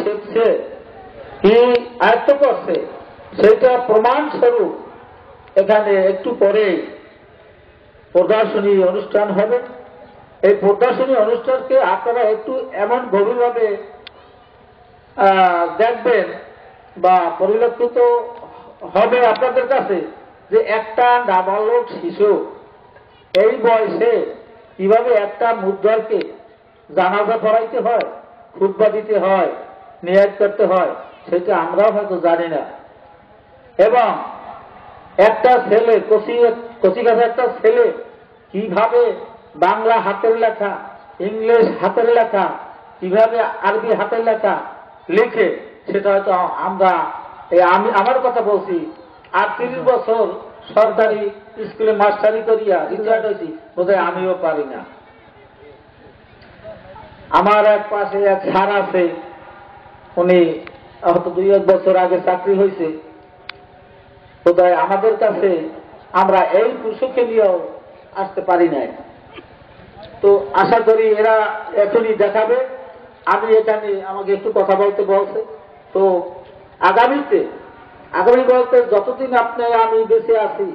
শিখছে, কি আয়ত্ত করছে, সেটা প্রমাণ স্বরূপ এখানে একটু পরে প্রদর্শনী অনুষ্ঠান হবে। এই প্রদর্শনী অনুষ্ঠানকে আপনারা একটু এমন গভীরভাবে দেখবেন বা পরিলক্ষিত হবে আপনাদের কাছে যে একটা নাবালক শিশু এই বয়সে কিভাবে একটা মুদ্রাকে জানাজা পড়াইতে হয়, খুতবা দিতে হয়, নিয়াত করতে হয়, সেটা আমরাও হয়তো জানি না। এবং একটা ছেলে কচিকাঁচা একটা ছেলে কিভাবে বাংলা হাতের লেখা, ইংলিশ হাতের লেখা, কিভাবে আরবি হাতের লেখা লিখে, সেটা হয়তো আমরা আমি আমার কথা বলছি, 38 বছর সরকারি স্কুলে মাস্টারি করিয়া রিটায়ার্ড হয়েছি, বোধহয় আমিও পারি না। আমার এক পাশে এক স্যার আছে, উনি হয়তো 2-1 বছর আগে চাকরি হয়েছে, বোধহয় আমাদের কাছে আমরা এই পুরুষকে নিয়েও আসতে পারি নাই। তো আশা করি এরা এখনই দেখাবে। আমি এখানে আমাকে একটু কথা বলতে বলছে, তো আগামী বলতে যতদিন আমি বেঁচে আছি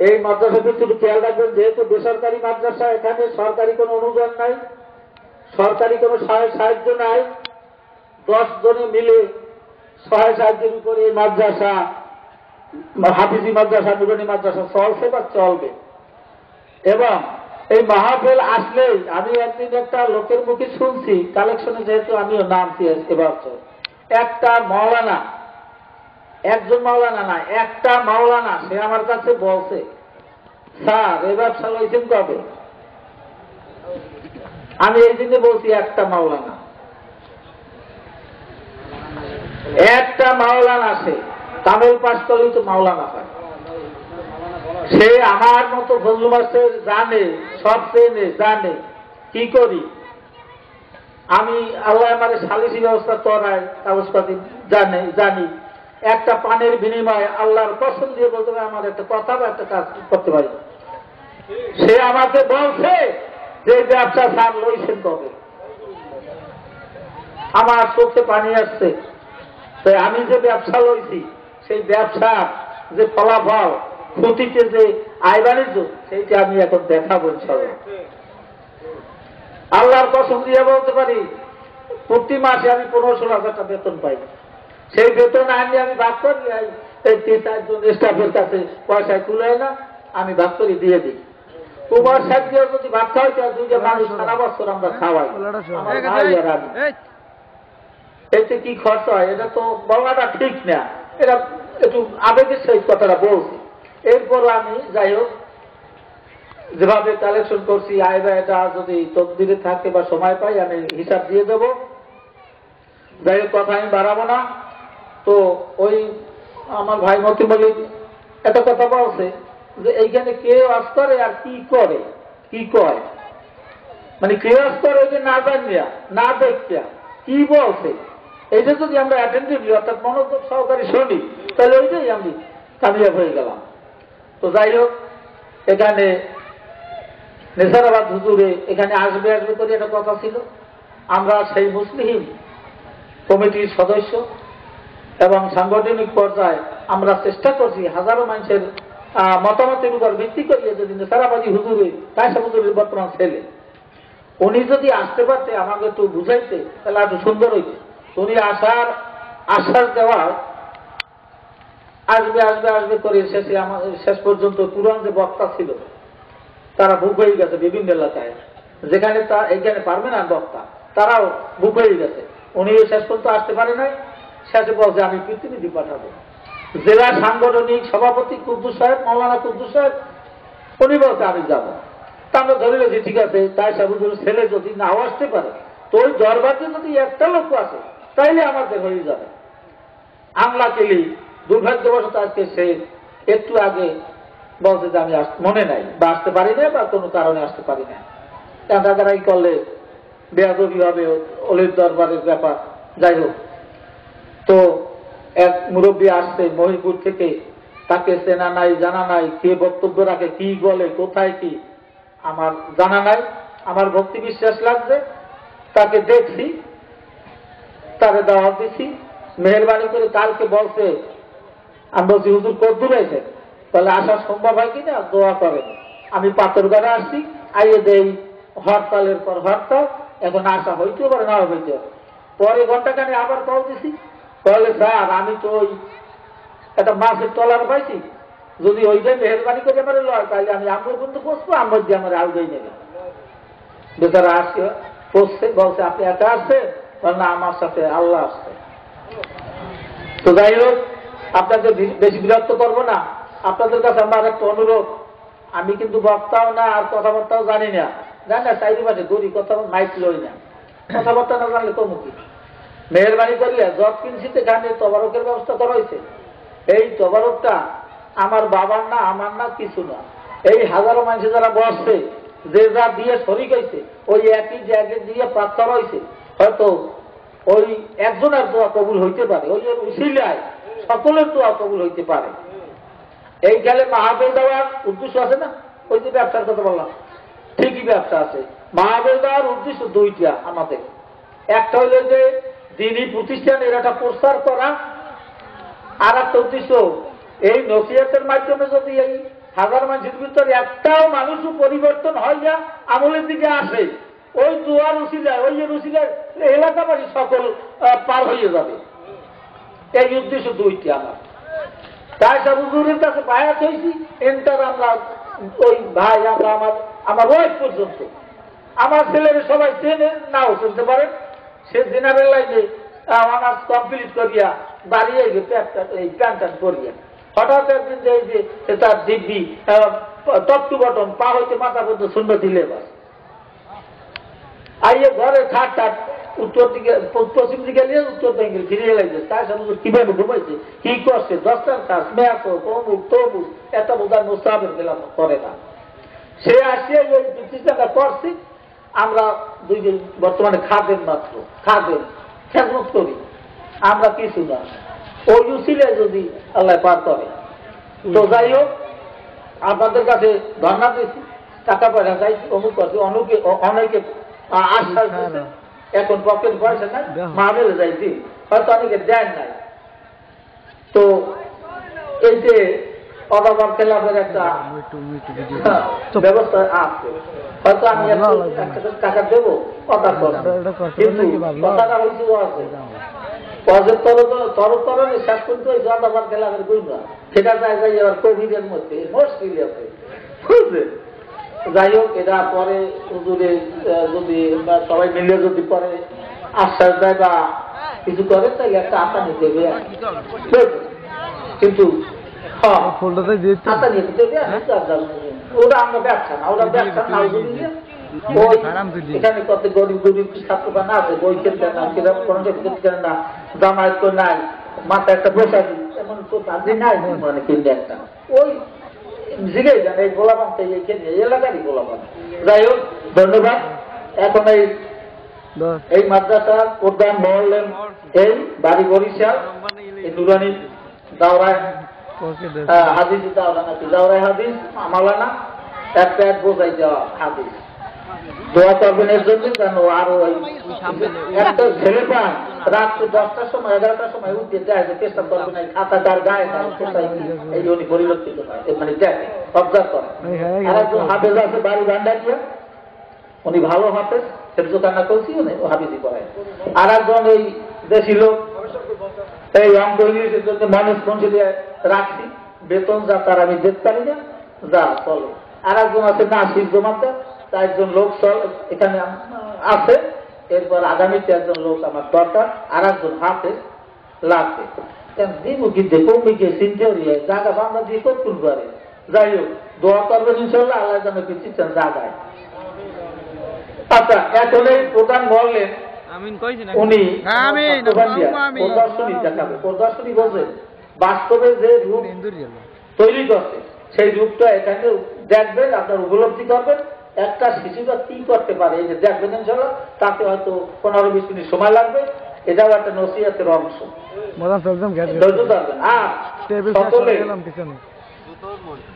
এই মাদ্রাসাকে শুধু খেয়াল রাখবেন, যেহেতু বেসরকারি মাদ্রাসা, এখানে সরকারি কোনো অনুদান নাই, সরকারি কোনো সাহায্য নাই। 10 জনে মিলে সহায় সাহায্যের উপরে এই মাদ্রাসা, হাফিজি মাদ্রাসা, নুরানি মাদ্রাসা চলছে বা চলবে। এবং এই মাহফিল আসলেই আমি একদিন একটা লোকের মুখে শুনছি, কালেকশনে যেহেতু আমিও নামছি এবছর, একজন মাওলানা না, একটা মাওলানা, সে আমার কাছে বলছে, স্যার এই ব্যবসা লইছেন কবে? আমি এই জন্য বলছি একটা মাওলানা সে তামিল পাশ করলেই তো মাওলানা হয়। সে আমার মতো ফজলু মাস্টার জানে, সব চেনে, জানে কি করি আমি। আল্লাহ আমার সালিসি ব্যবস্থা করায়, কাগজপাতি জানি। একটা পানির বিনিময়ে আল্লাহর কসম দিয়ে বলতে পারে আমার একটা কথা বা একটা কাজ করতে পারি। সে আমাকে বলছে যে ব্যবসা স্যার লইছেন কবে? আমার চোখে পানি আসছে। তাই আমি যে ব্যবসা লইছি, সেই ব্যবসার যে ফলাফল, ক্ষতিতে যে আয় বাণিজ্য, সেইটা আমি এখন দেখাবো ইনশাআল্লাহ। আল্লাহর কসম দিয়ে বলতে পারি, প্রতি মাসে আমি 15-16 হাজার টাকা বেতন পাই। সেই বেতন আনি আমি ভাগ করি, এই 3-4 জন স্টাফের কাছে পয়সা কুলায় না, আমি ভাগ করে দিয়ে দিই। তোমার সাথে যদি ভাগ খাওয়াই, 2টা মানুষ সারা বছর আমরা খাওয়াই। এতে কি খরচ হয় এটা তো বলাটা ঠিক না, এটা একটু আবেগের সহিত কথাটা বলছি। এরপর আমি যাই হোক যেভাবে কালেকশন করছি, আয় ব্যয়টা যদি তকদিরে থাকে বা সময় পাই আমি হিসাব দিয়ে দেব। যাই হোক কথা আমি বাড়াবো না। তো ওই আমার ভাই মতি মল্লিক একটা কথা বলছে যে এইখানে কে ওয়াজ করে আর কি করে, কি কয়, মানে কে ওয়াজ করে ওই যে না জানিয়া না দেখিয়া কি বলছে, এইটা যদি আমরা অ্যাটেন্টিভলি অর্থাৎ মনোযোগ সহকারে শুনি, তাহলে ওইটাই আমি কামিয়াব হয়ে গেলাম। তো যাই হোক, এখানে নেসারাবাদ হুজুরে এখানে আসবে করে একটা কথা ছিল। আমরা সেই মুসলিম কমিটির সদস্য এবং সাংগঠনিক পর্যায়ে আমরা চেষ্টা করছি হাজারো মানুষের মতামতের উপর ভিত্তি করিয়ে যদি নেসারাবাদী হুজুরে কায়সা হুজুরের বর্তমান ছেলে, উনি যদি আসতে পারতে আমাকে একটু বুঝাইতে, তাহলে একটু সুন্দর হইতে। উনি আশ্বাস দেওয়া আসবে করে শেষ পর্যন্ত পুরান যে বক্তা ছিল তারা বুক হয়ে গেছে বিভিন্ন এলাকায়, যেখানে এইখানে পারবে না বক্তা, তারাও বুক হয়ে গেছে। উনি শেষ পর্যন্ত আসতে পারে নাই। শেষে বলছে আমি প্রতিনিধি পাঠাবো। জেলা সাংগঠনিক সভাপতি কুদ্দুস সাহেব, মৌলানা কুদ্দুস সাহেব, উনি বলছে আমি যাবো। তা আমরা ধরে গেছি ঠিক আছে, তাই সাহুজুরের ছেলে যদি নাও আসতে পারে, তো ওই দরবারে যদি একটা লোক আসে তাইলে আমাদের হয়ে যাবে। আমলা কেলি দুর্ভাগ্যবশত আজকে সে একটু আগে বলছে যে আমি মনে নাই বা আসতে পারি না বা কোনো কারণে আসতে পারি না। টাকাটাই করলে বেয়াদবি হবে, অলির দরবারের ব্যাপার। যাই হোক, তো এক মুরব্বী আসছে মহিপুর থেকে, তাকে চেনা নাই জানা নাই, কে বক্তব্য রাখে, কি বলে, কোথায় কি আমার জানা নাই। আমার ভক্তি বিশ্বাস লাগছে, তাকে দেখছি, তারে দাওয়াত দিছি, মেহরবানি করে কালকে বলছে, আমি বলছি হুজুর কদ্দুর হয়েছে, তাহলে আসা সম্ভব হয় কিনা দোয়া করেন। আমি পাথরঘাটে আসছি, আইয়ে দেই হরতালের পর হরতাল, এখন আসা হইতেও পারে না হইতে পারে। পরে ঘন্টাখানে আবার কল দিছি, বলে স্যার আমি তো ওই একটা মাছের ট্রলার পাইছি, যদি ওইটাই মেহরবানি করে আমার লয় তাহলে আমি আমরা কিন্তু বসবো, আমার দিয়ে আমার আউটাই নেবে। বেচারা আসছে বসছে, বলছে আপনি একা আসছেন, না আমার সাথে আল্লাহ আসছে। তো যাই হোক, আপনাদের বেশি বিরক্ত করবো না। আপনাদের কাছে আমার একটা অনুরোধ, আমি কিন্তু বক্তাও না আর কথাবার্তাও জানি না, জানি না চাইরি পাশে গড়ি কথা মাইক লই না, কথাবার্তা না জানলে কমুকি। মেহরবানি করলে যত কিনছিতে গানে তবারকের ব্যবস্থা করা হয়েছে। এই তবারকটা আমার বাবার না, আমার না, কিছু না। এই হাজারো মানুষ যারা বসছে, যে যা দিয়ে শরিক হয়েছে, ওই একই জায়গায় দিয়ে প্রার্থনা হয়েছে, হয়তো ওই একজনের দোয়া কবুল হইতে পারে, ওই উসিলায় সকলের দোয়া কবুল হইতে পারে। এই গেলে মাহফিল দেওয়ার উদ্দেশ্য আছে না, ওই যে ব্যবসার কথা বললাম, ঠিকই ব্যবসা আছে। মাহফিল দেওয়ার উদ্দেশ্য দুইটা আমাদের, একটা হইল যে দিনী প্রতিষ্ঠান এর একটা প্রচার করা, আর একটা উদ্দেশ্য এই নসিহতের মাধ্যমে যদি এই হাজার মানুষের ভিতরে একটাও মানুষও পরিবর্তন হয় না, আমলের দিকে আসে, ওই দুয়ার উসিলায়, ওই যে উসিলায় এলাকাবাসী সকল পার হয়ে যাবে। এই উদ্দেশ্য দুইটি আমার। তাই সব হুজুরের কাছে বায়াত হয়েছি, এন্টার আমরা ওই ভাই আমরা আমার ওয়াইফ পর্যন্ত, আমার ছেলেরা সবাই চেনে নাও শুনতে পারেন, সে জেনারেল লাইনে অনার্স কমপ্লিট করিয়া বাড়িয়ে এই প্যান্ট ট্যান্ট করিয়া হঠাৎ একদিন যে তার দিব্যি টপ টু বটম পা হইতে মাথা পর্যন্ত শূন্য দিলে বাস আইয়ে ঘরে খাট টাট উত্তর দিকে পশ্চিম দিকে নিয়ে উত্তর দিকে ফিরিয়ে লাগছে। তার সাথে কিভাবে ঘুমাইছে, কি করছে, দশটার কাজ মেয়াক তমুক তমুক, এত বোধহয় মোস্তাবের গেলাম করে না। সে আসিয়া ওই প্রতিষ্ঠানটা করছি, আমরা দুইজন বর্তমানে খাদেন, মাত্র খাদেন খেদমত করি, আমরা কিছু না। ওই উসিলে যদি আল্লাহ পার করে। তো যাই হোক, আপনাদের কাছে ধর্ণা দিয়েছি, টাকা পয়সা চাইছি, অমুক করছি, অনেকে আশ্বাস দিচ্ছে, এখন পকেট পয়সা নাই, মাহফিলে যাইছি, হয়তো অনেকে দেন নাই। তো এই যে অদাবার খেলাফের একটা ব্যবস্থা আছে, হয়তো আমি একটা টাকা দেবো, কথা কিন্তু কথাটা হয়েছিল আছে পদের তরতরণে শেষ পর্যন্ত ওই অদাবার খেলাফের গুণা, সেটা যায় যাই আবার কোভিডের মধ্যে মুশকিল আছে, বুঝলেন। যাই হোক, এটা পরে হুজুরে যদি সবাই মিলে যদি পরে আশ্বাস দেয় বা কিছু করে, তাহলে একটা আশা নিতে দেবে, কিন্তু ওরা আমরা ব্যবসা না, ওরা ব্যবসা না, ওই এখানে কত গরিব গরিব ছাত্র বা না আছে, বই খেলতে না, কিরকম কোনো কেন না, জামায়াত তো নাই, মাথায় একটা বসা দিই, এমন তো তাদের নাই, মানে কিনলে একটা ওই জিগে যান এই গোলাপান থেকে এলাকারই গোলাপান। যাই হোক, ধন্যবাদ। এখন এই মাদ্রাসার প্রধান মহল্লেন, এই বাড়ি বরিশাল, এই নুরানি দাওরায় হাদিস, দাওরা নাকি দাওরায় হাদিস আমালানা একটা এক বোঝাই দেওয়া হাদিস, দোয়া করবেন এর জন্য। কেন আরো একটা ছেলে পান রাত্রে 10টার সময় 11টার সময় উঠে যায় যে চেষ্টা করবে না, খাতাটার গায়ে এই উনি পরিলক্ষিত হয়, মানে দেখে অবজার্ভ করে। আর একজন হাফেজ আছে বাড়ি ভান্ডারিয়া, উনি ভালো হাফেজ, সেটা কান্না করছি উনি ও হাফিজি করায়। আর একজন এই দেশি লোক, এই অঙ্ক ইংলিশের জন্য মানুষ পৌঁছে রাখছি, বেতন যা তার আমি দেখতে পারি না, যা চলো। আর একজন আছে নাসির জমাদার, তার একজন লোক এখানে আছে, এরপর আগামীতে একজন লোক আমার দরকার, আর একজন হাফেজ লাগবে। দিব কি দেখো মিকে চিনতে জায়গা বাংলা দিয়ে কতক্ষণ করে। যাই হোক, দোয়া করবেন ইনশাল্লাহ, আল্লাহ যেন কিছু জায়গায়। আচ্ছা, এখন এই প্রধান বললেন উনি প্রদর্শনী দেখাবে। প্রদর্শনী বলছেন বাস্তবে যে রূপ তৈরি করছে, সেই রূপটা এখানে দেখবেন, আপনার উপলব্ধি করবেন, একটা শিশুটা কি করতে পারে এই যে দেখবেন ইনশাল্লাহ, তাতে হয়তো 15-20 মিনিট সময় লাগবে। এটাও একটা নসিহতের অংশ, ধৈর্য ধরবেন। আর সকলে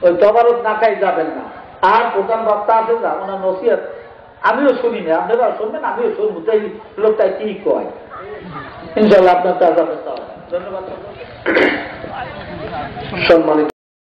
ওই তবারক না খাই যাবেন না। আর প্রধান বক্তা আছে যা ওনার নসিহত আমিও শুনি না, আপনারা শুনবেন, আমিও শুনবো, এই লোকটা কি কয়। ইনশাল্লাহ আপনার কাজ আপনি ধন্যবাদ। সম্মানিত